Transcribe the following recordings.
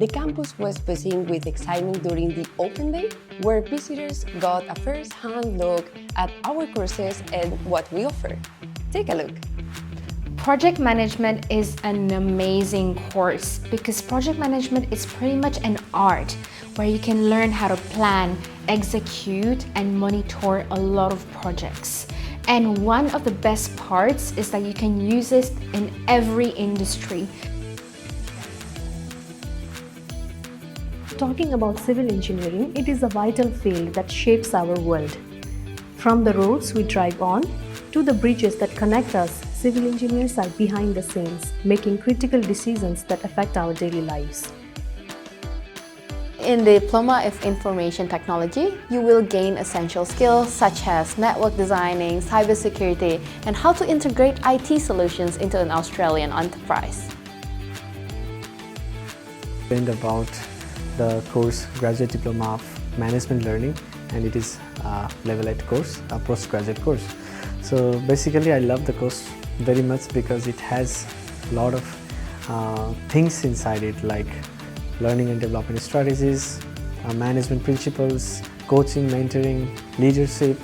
The campus was buzzing with excitement during the open day, where visitors got a first-hand look at our courses and what we offer. Take a look. Project management is an amazing course because project management is pretty much an art where you can learn how to plan, execute, and monitor a lot of projects. And one of the best parts is that you can use it in every industry. Talking about civil engineering, it is a vital field that shapes our world. From the roads we drive on to the bridges that connect us, civil engineers are behind the scenes, making critical decisions that affect our daily lives. In the Diploma of Information Technology, you will gain essential skills such as network designing, cybersecurity, and how to integrate IT solutions into an Australian enterprise. Learned about the course Graduate Diploma of Management Learning, and it is a level 8 course, a postgraduate course. So basically I love the course very much because it has a lot of things inside it, like learning and development strategies, management principles, coaching, mentoring, leadership,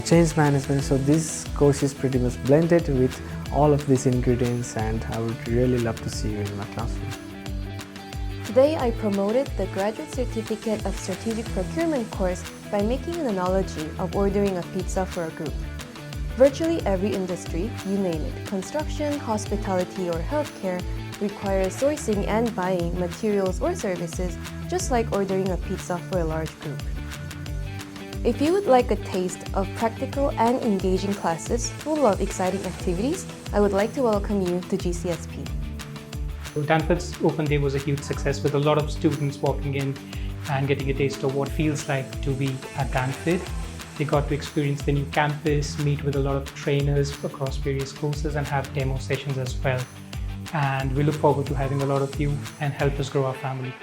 change management. So this course is pretty much blended with all of these ingredients, and I would really love to see you in my classroom. Today, I promoted the Graduate Certificate of Strategic Procurement course by making an analogy of ordering a pizza for a group. Virtually every industry, you name it, construction, hospitality, or healthcare, requires sourcing and buying materials or services, just like ordering a pizza for a large group. If you would like a taste of practical and engaging classes full of exciting activities, I would like to welcome you to GCSP. Danford's Open Day was a huge success with a lot of students walking in and getting a taste of what it feels like to be at Danford. They got to experience the new campus, meet with a lot of trainers across various courses, and have demo sessions as well. And we look forward to having a lot of you and help us grow our family.